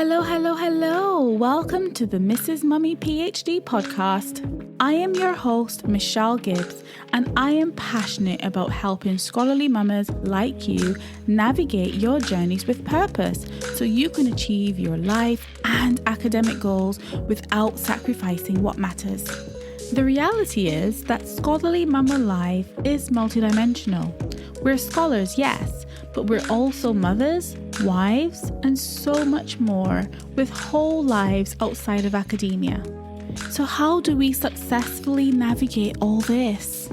Hello, hello, hello. Welcome to the Mrs. Mummy PhD podcast. I am your host, Michelle Gibbs, and I am passionate about helping scholarly mamas like you navigate your journeys with purpose so you can achieve your life and academic goals without sacrificing what matters. The reality is that scholarly mama life is multidimensional. We're scholars, yes, but we're also mothers, wives, and so much more with whole lives outside of academia. So how do we successfully navigate all this?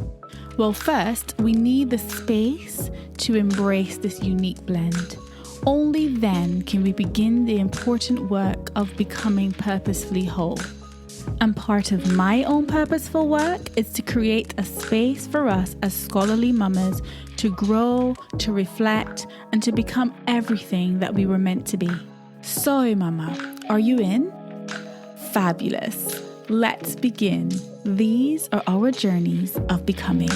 Well, first, we need the space to embrace this unique blend. Only then can we begin the important work of becoming purposefully whole. And part of my own purposeful work is to create a space for us as scholarly mamas to grow, to reflect, and to become everything that we were meant to be. So, mama, are you in? Fabulous. Let's begin. These are our journeys of becoming.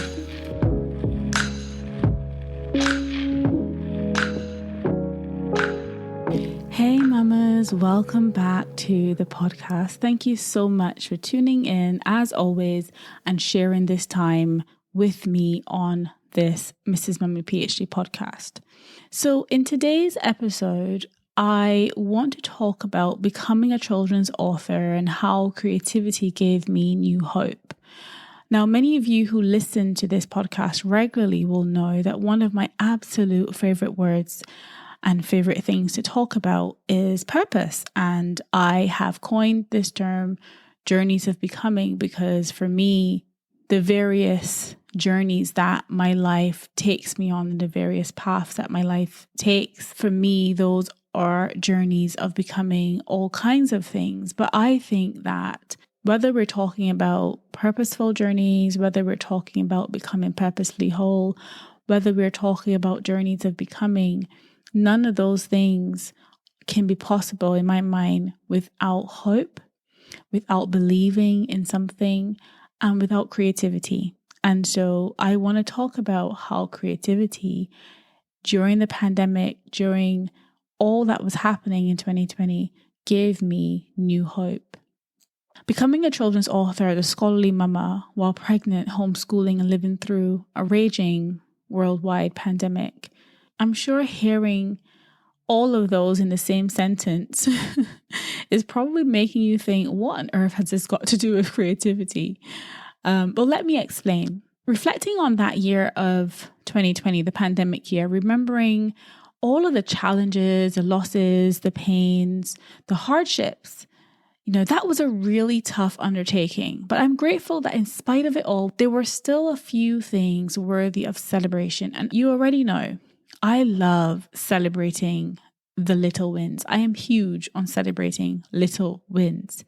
Hey mamas, welcome back to the podcast. Thank you so much for tuning in as always and sharing this time with me on this Mrs. Mummy PhD podcast. So in today's episode, I want to talk about becoming a children's author and how creativity gave me new hope. Now, many of you who listen to this podcast regularly will know that one of my absolute favorite words and favorite things to talk about is purpose. And I have coined this term, journeys of becoming, because for me, the various journeys that my life takes me on, the various paths that my life takes, for me, those are journeys of becoming all kinds of things. But I think that whether we're talking about purposeful journeys, whether we're talking about becoming purposely whole, whether we're talking about journeys of becoming, none of those things can be possible in my mind without hope, without believing in something, and without creativity. And so I want to talk about how creativity during the pandemic, during all that was happening in 2020, gave me new hope. Becoming a children's author as a scholarly mama while pregnant, homeschooling, and living through a raging worldwide pandemic, I'm sure hearing all of those in the same sentence is probably making you think, what on earth has this got to do with creativity? But let me explain. Reflecting on that year of 2020, the pandemic year, remembering all of the challenges, the losses, the pains, the hardships, that was a really tough undertaking. But I'm grateful that in spite of it all, there were still a few things worthy of celebration. And you already know, I love celebrating the little wins. I am huge on celebrating little wins.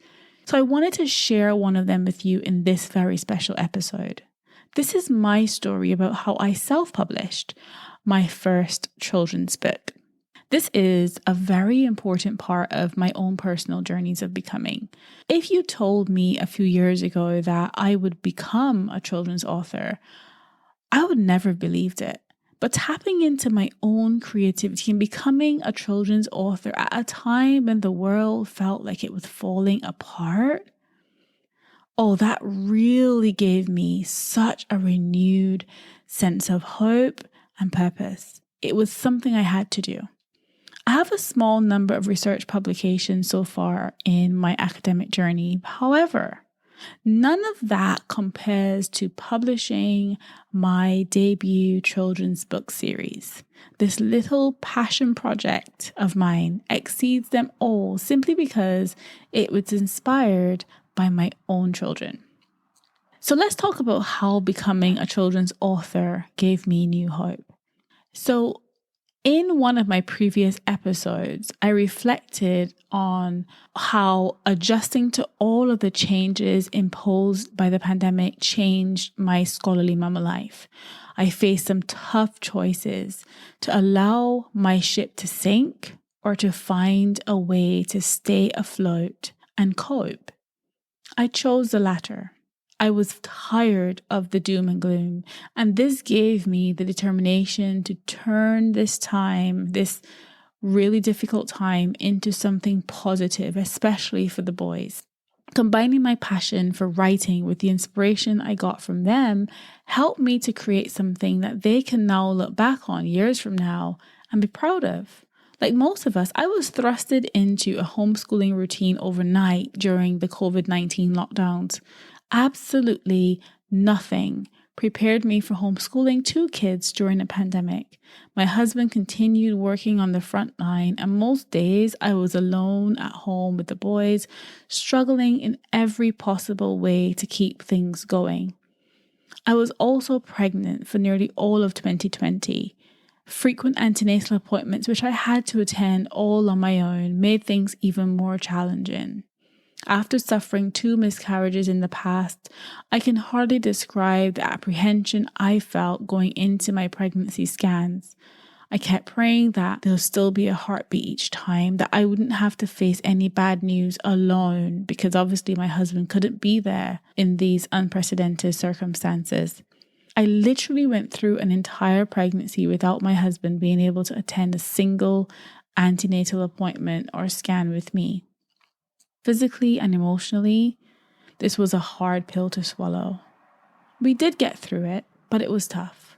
So I wanted to share one of them with you in this very special episode. This is my story about how I self-published my first children's book. This is a very important part of my own personal journeys of becoming. If you told me a few years ago that I would become a children's author, I would never have believed it. But tapping into my own creativity and becoming a children's author at a time when the world felt like it was falling apart, that really gave me such a renewed sense of hope and purpose. It was something I had to do. I have a small number of research publications so far in my academic journey. However, none of that compares to publishing my debut children's book series. This little passion project of mine exceeds them all simply because it was inspired by my own children. So let's talk about how becoming a children's author gave me new hope. So in one of my previous episodes, I reflected on how adjusting to all of the changes imposed by the pandemic changed my scholarly mama life. I faced some tough choices to allow my ship to sink or to find a way to stay afloat and cope. I chose the latter. I was tired of the doom and gloom, and this gave me the determination to turn this time, this really difficult time into something positive, especially for the boys. Combining my passion for writing with the inspiration I got from them helped me to create something that they can now look back on years from now and be proud of. Like most of us, I was thrusted into a homeschooling routine overnight during the COVID-19 lockdowns. Absolutely nothing prepared me for homeschooling 2 kids during a pandemic. My husband continued working on the front line, and most days I was alone at home with the boys, struggling in every possible way to keep things going. I was also pregnant for nearly all of 2020. Frequent antenatal appointments, which I had to attend all on my own, made things even more challenging. After suffering 2 miscarriages in the past, I can hardly describe the apprehension I felt going into my pregnancy scans. I kept praying that there'll still be a heartbeat each time, that I wouldn't have to face any bad news alone, because obviously my husband couldn't be there in these unprecedented circumstances. I literally went through an entire pregnancy without my husband being able to attend a single antenatal appointment or scan with me. Physically and emotionally, this was a hard pill to swallow. We did get through it, but it was tough.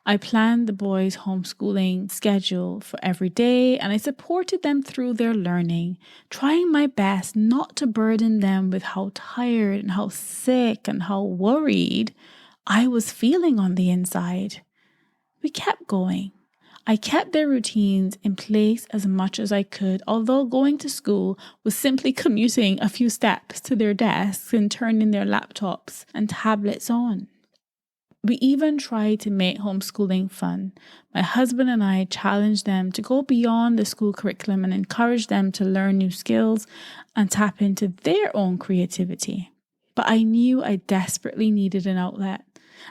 I planned the boys' homeschooling schedule for every day, and I supported them through their learning, trying my best not to burden them with how tired and how sick and how worried I was feeling on the inside. We kept going. I kept their routines in place as much as I could, although going to school was simply commuting a few steps to their desks and turning their laptops and tablets on. We even tried to make homeschooling fun. My husband and I challenged them to go beyond the school curriculum and encourage them to learn new skills and tap into their own creativity. But I knew I desperately needed an outlet.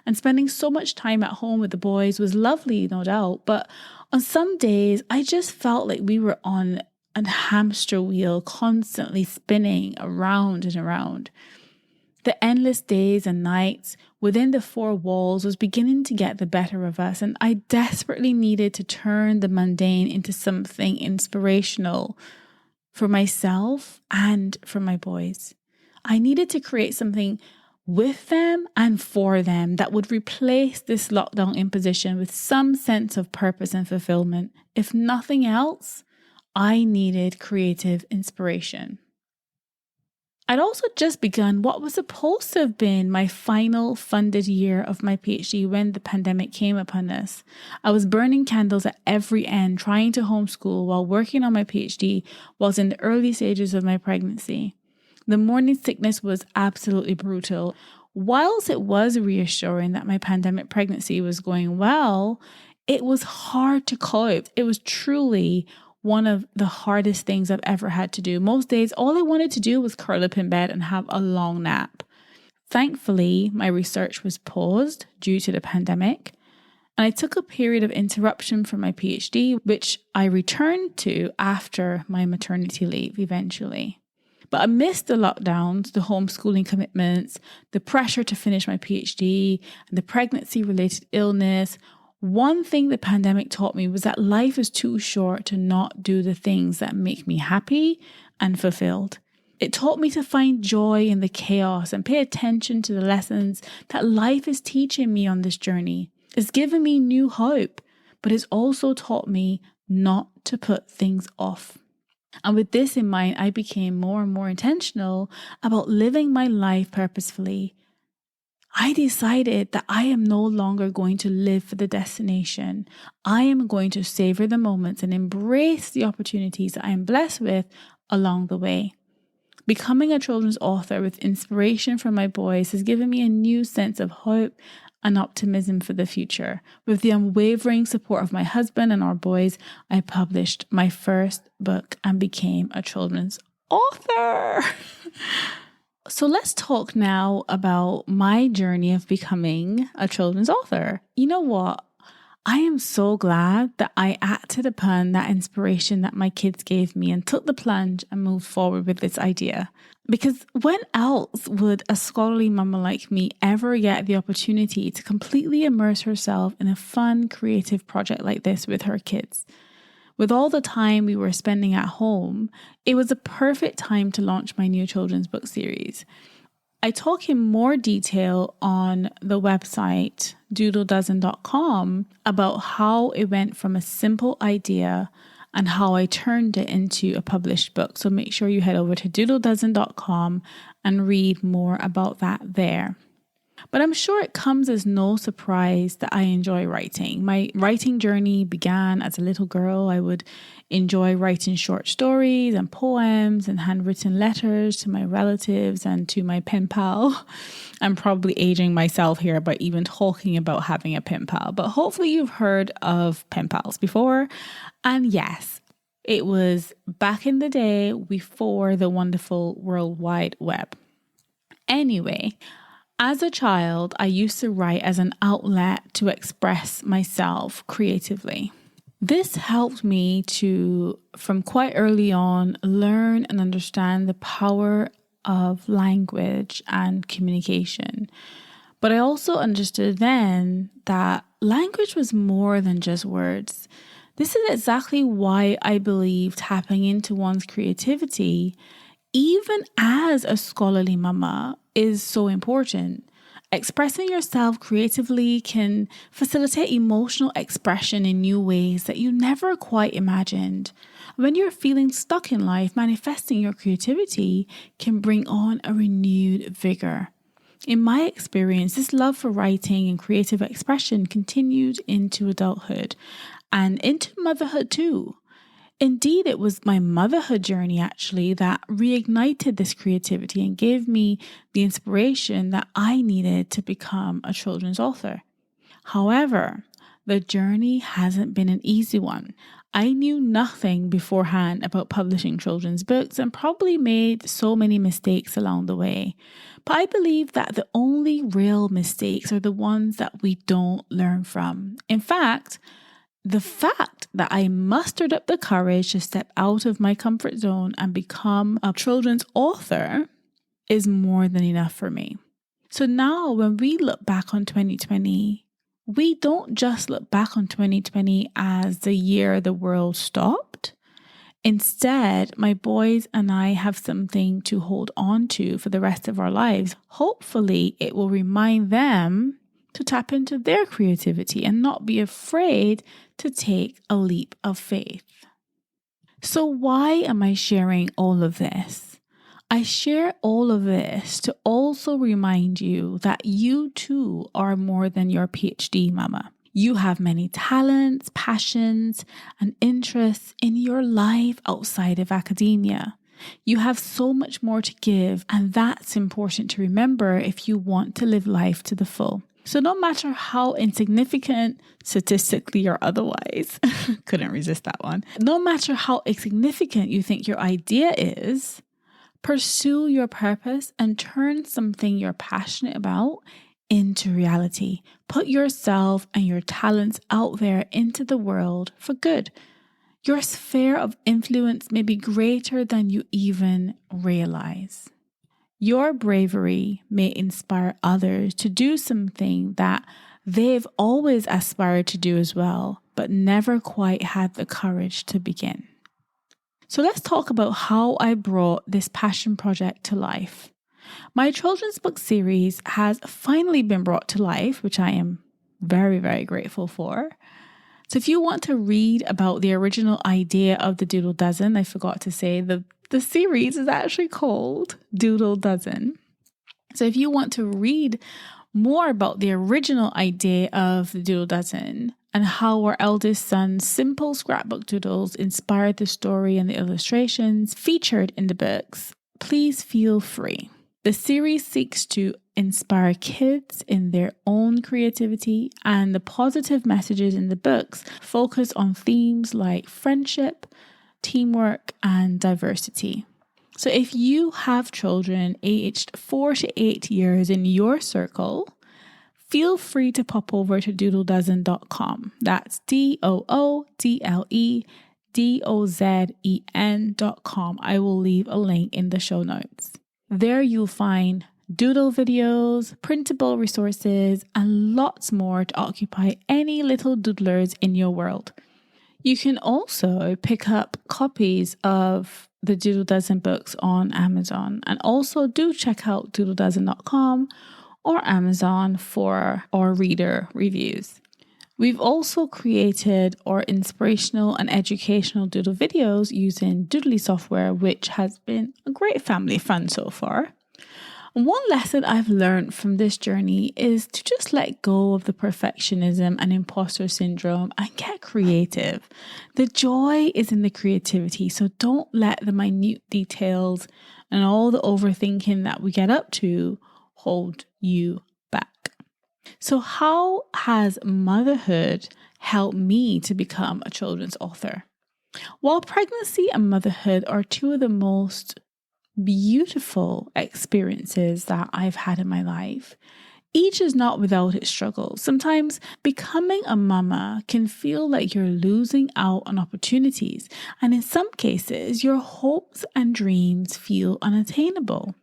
And spending so much time at home with the boys was lovely, no doubt. But on some days, I just felt like we were on a hamster wheel, constantly spinning around and around. The endless days and nights within the 4 walls was beginning to get the better of us, and I desperately needed to turn the mundane into something inspirational for myself and for my boys. I needed to create something with them and for them that would replace this lockdown imposition with some sense of purpose and fulfillment. If nothing else, I needed creative inspiration. I'd also just begun what was supposed to have been my final funded year of my PhD when the pandemic came upon us. I was burning candles at every end, trying to homeschool while working on my PhD whilst in the early stages of my pregnancy. The morning sickness was absolutely brutal. Whilst it was reassuring that my pandemic pregnancy was going well, it was hard to cope. It was truly one of the hardest things I've ever had to do. Most days, all I wanted to do was curl up in bed and have a long nap. Thankfully, my research was paused due to the pandemic, and I took a period of interruption from my PhD, which I returned to after my maternity leave eventually. But amidst the lockdowns, the homeschooling commitments, the pressure to finish my PhD, and the pregnancy-related illness, one thing the pandemic taught me was that life is too short to not do the things that make me happy and fulfilled. It taught me to find joy in the chaos and pay attention to the lessons that life is teaching me on this journey. It's given me new hope, but it's also taught me not to put things off. And with this in mind, I became more and more intentional about living my life purposefully. I decided that I am no longer going to live for the destination. I am going to savor the moments and embrace the opportunities that I am blessed with along the way. Becoming a children's author with inspiration from my boys has given me a new sense of hope and optimism for the future. With the unwavering support of my husband and our boys, I published my first book and became a children's author. So let's talk now about my journey of becoming a children's author. You know what? I am so glad that I acted upon that inspiration that my kids gave me and took the plunge and moved forward with this idea. Because when else would a scholarly mama like me ever get the opportunity to completely immerse herself in a fun, creative project like this with her kids? With all the time we were spending at home, it was a perfect time to launch my new children's book series. I talk in more detail on the website doodledozen.com about how it went from a simple idea and how I turned it into a published book. So make sure you head over to doodledozen.com and read more about that there. But I'm sure it comes as no surprise that I enjoy writing. My writing journey began as a little girl. I would enjoy writing short stories and poems and handwritten letters to my relatives and to my pen pal. I'm probably aging myself here by even talking about having a pen pal, but hopefully you've heard of pen pals before. And yes, it was back in the day before the wonderful World Wide Web. Anyway, as a child, I used to write as an outlet to express myself creatively. This helped me to, from quite early on, learn and understand the power of language and communication. But I also understood then that language was more than just words. This is exactly why I believe tapping into one's creativity, even as a scholarly mama, is so important. Expressing yourself creatively can facilitate emotional expression in new ways that you never quite imagined. When you're feeling stuck in life, manifesting your creativity can bring on a renewed vigor. In my experience, this love for writing and creative expression continued into adulthood and into motherhood too. Indeed, it was my motherhood journey actually that reignited this creativity and gave me the inspiration that I needed to become a children's author. However, the journey hasn't been an easy one. I knew nothing beforehand about publishing children's books and probably made so many mistakes along the way. But I believe that the only real mistakes are the ones that we don't learn from. In fact, the fact that I mustered up the courage to step out of my comfort zone and become a children's author is more than enough for me. So now when we look back on 2020, we don't just look back on 2020 as the year the world stopped. Instead, my boys and I have something to hold on to for the rest of our lives. Hopefully, it will remind them to tap into their creativity and not be afraid to take a leap of faith. So why am I sharing all of this? I share all of this to also remind you that you too are more than your PhD mama. You have many talents, passions, and interests in your life outside of academia. You have so much more to give, and that's important to remember if you want to live life to the full. So no matter how insignificant, statistically or otherwise, couldn't resist that one. No matter how insignificant you think your idea is, pursue your purpose and turn something you're passionate about into reality. Put yourself and your talents out there into the world for good. Your sphere of influence may be greater than you even realize. Your bravery may inspire others to do something that they've always aspired to do as well, but never quite had the courage to begin. So let's talk about how I brought this passion project to life. My children's book series has finally been brought to life, which I am very, very grateful for. So if you want to read about the original idea of the Doodle Dozen, I forgot to say the series is actually called Doodle Dozen. So if you want to read more about the original idea of the Doodle Dozen and how our eldest son's simple scrapbook doodles inspired the story and the illustrations featured in the books, please feel free. The series seeks to inspire kids in their own creativity, and the positive messages in the books focus on themes like friendship, teamwork, and diversity. So if you have children aged 4 to 8 years in your circle, feel free to pop over to doodledozen.com. That's DOODLEDOZEN.com. I will leave a link in the show notes. There you'll find doodle videos, printable resources, and lots more to occupy any little doodlers in your world. You can also pick up copies of the Doodle Dozen books on Amazon, and also do check out doodledozen.com or Amazon for our reader reviews. We've also created our inspirational and educational doodle videos using Doodly software, which has been a great family fun so far. One lesson I've learned from this journey is to just let go of the perfectionism and imposter syndrome and get creative. The joy is in the creativity, so don't let the minute details and all the overthinking that we get up to hold you back. So how has motherhood helped me to become a children's author? While pregnancy and motherhood are two of the most beautiful experiences that I've had in my life, each is not without its struggles. Sometimes becoming a mama can feel like you're losing out on opportunities, and in some cases, your hopes and dreams feel unattainable.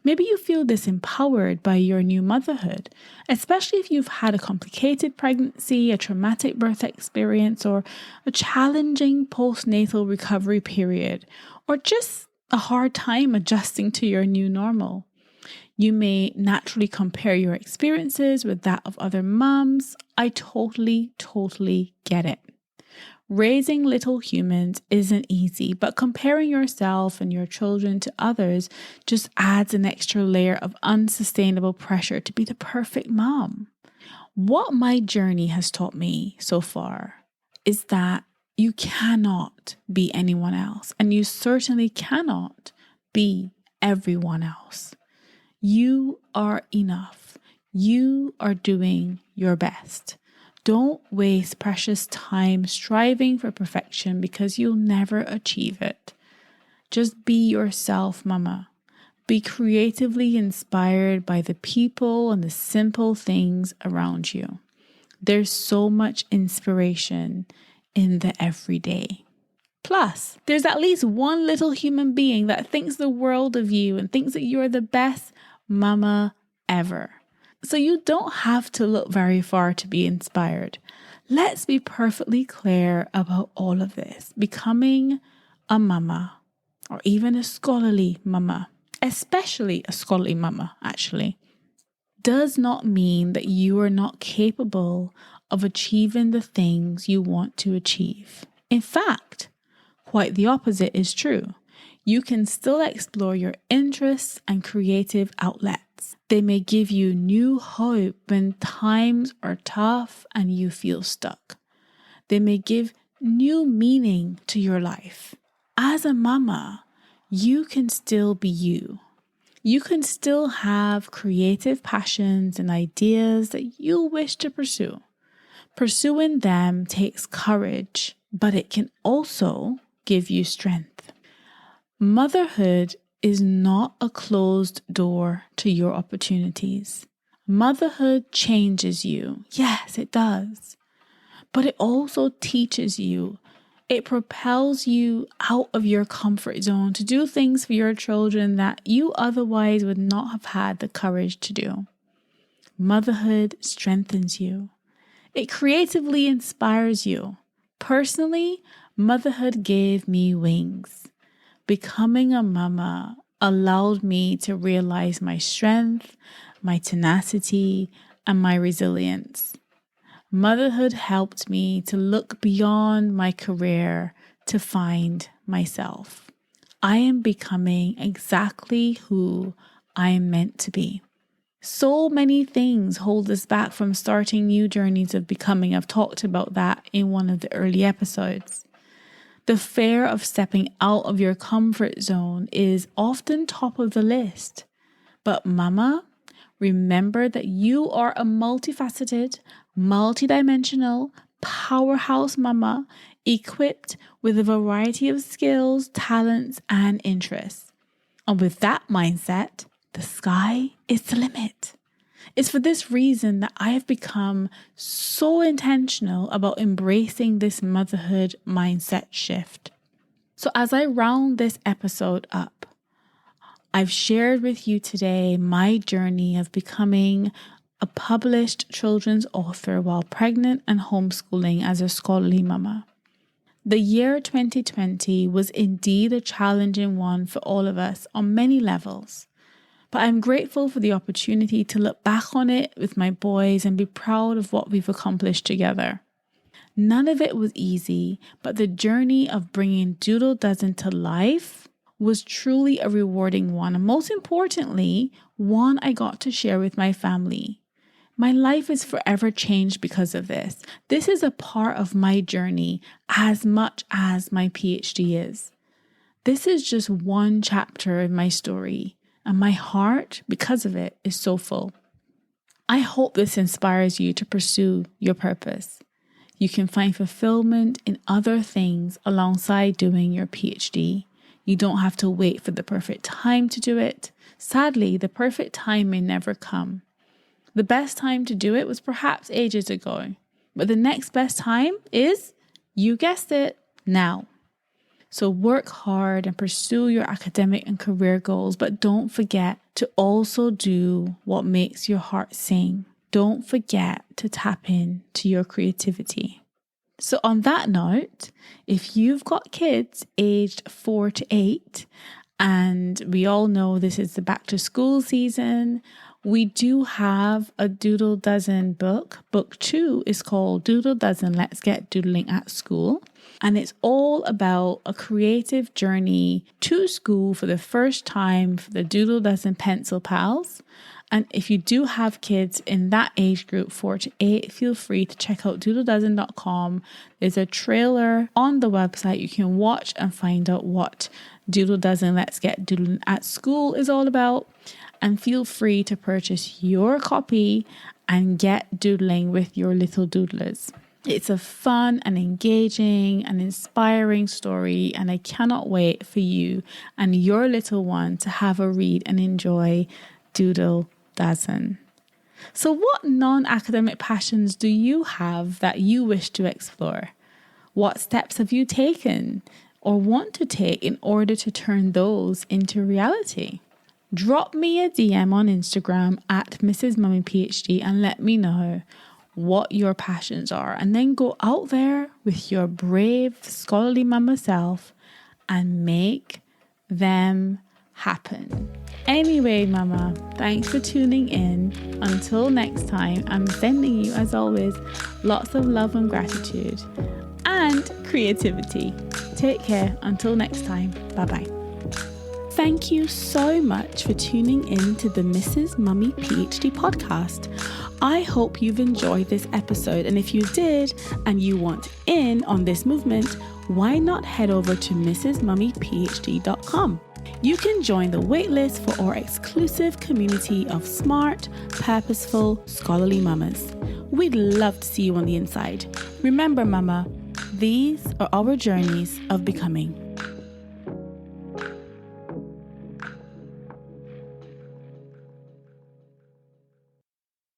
Maybe you feel disempowered by your new motherhood, especially if you've had a complicated pregnancy, a traumatic birth experience, or a challenging postnatal recovery period, or just a hard time adjusting to your new normal. You may naturally compare your experiences with that of other moms. I totally get it. Raising little humans isn't easy, but comparing yourself and your children to others just adds an extra layer of unsustainable pressure to be the perfect mom. What my journey has taught me so far is that you cannot be anyone else, and you certainly cannot be everyone else. You are enough. You are doing your best. Don't waste precious time striving for perfection because you'll never achieve it. Just be yourself, mama. Be creatively inspired by the people and the simple things around you. There's so much inspiration in the everyday. Plus, there's at least one little human being that thinks the world of you and thinks that you're the best mama ever. So you don't have to look very far to be inspired. Let's be perfectly clear about all of this. Becoming a mama, or even a scholarly mama, especially a scholarly mama, actually, does not mean that you are not capable of achieving the things you want to achieve. In fact, quite the opposite is true. You can still explore your interests and creative outlets. They may give you new hope when times are tough and you feel stuck. They may give new meaning to your life. As a mama, you can still be you. You can still have creative passions and ideas that you wish to pursue. Pursuing them takes courage, but it can also give you strength. Motherhood is not a closed door to your opportunities. Motherhood changes you. Yes, it does. But it also teaches you. It propels you out of your comfort zone to do things for your children that you otherwise would not have had the courage to do. Motherhood strengthens you. It creatively inspires you. Personally, motherhood gave me wings. Becoming a mama allowed me to realize my strength, my tenacity, and my resilience. Motherhood helped me to look beyond my career to find myself. I am becoming exactly who I am meant to be. So many things hold us back from starting new journeys of becoming. I've talked about that in one of the early episodes. The fear of stepping out of your comfort zone is often top of the list. But mama, remember that you are a multifaceted, multidimensional, powerhouse mama equipped with a variety of skills, talents, and interests. And with that mindset, the sky is the limit. It's for this reason that I have become so intentional about embracing this motherhood mindset shift. So as I round this episode up, I've shared with you today my journey of becoming a published children's author while pregnant and homeschooling as a scholarly mama. The year 2020 was indeed a challenging one for all of us on many levels. But I'm grateful for the opportunity to look back on it with my boys and be proud of what we've accomplished together. None of it was easy, but the journey of bringing Doodle Dozen to life was truly a rewarding one. And most importantly, one I got to share with my family. My life is forever changed because of this. This is a part of my journey as much as my PhD is. This is just one chapter in my story. And my heart, because of it, is so full. I hope this inspires you to pursue your purpose. You can find fulfillment in other things alongside doing your PhD. You don't have to wait for the perfect time to do it. Sadly, the perfect time may never come. The best time to do it was perhaps ages ago. But the next best time is, you guessed it, now. So work hard and pursue your academic and career goals, but don't forget to also do what makes your heart sing. Don't forget to tap in to your creativity. So on that note, if you've got kids aged 4 to 8, and we all know this is the back to school season, we do have a Doodle Dozen book. Book 2 is called Doodle Dozen, Let's Get Doodling at School. And it's all about a creative journey to school for the first time for the Doodle Dozen pencil pals. And if you do have kids in that age group, 4 to 8, feel free to check out doodledozen.com. There's a trailer on the website you can watch and find out what Doodle Dozen Let's Get Doodling at School is all about. And feel free to purchase your copy and get doodling with your little doodlers. It's a fun and engaging and inspiring story, and I cannot wait for you and your little one to have a read and enjoy Doodle Dozen. So what non-academic passions do you have that you wish to explore? What steps have you taken or want to take in order to turn those into reality? Drop me a DM on Instagram at Mrs. Mummy PhD and let me know what your passions are, and then go out there with your brave scholarly mama self and make them happen. Anyway, mama, thanks for tuning in. Until next time, I'm sending you, as always, lots of love and gratitude and creativity. Take care. Until next time. Bye-bye. Thank you so much for tuning in to the Mrs. Mummy PhD podcast. I hope you've enjoyed this episode, and if you did and you want in on this movement, why not head over to mrsmummyphd.com. You can join the waitlist for our exclusive community of smart, purposeful, scholarly mamas. We'd love to see you on the inside. Remember, mama, these are our journeys of becoming.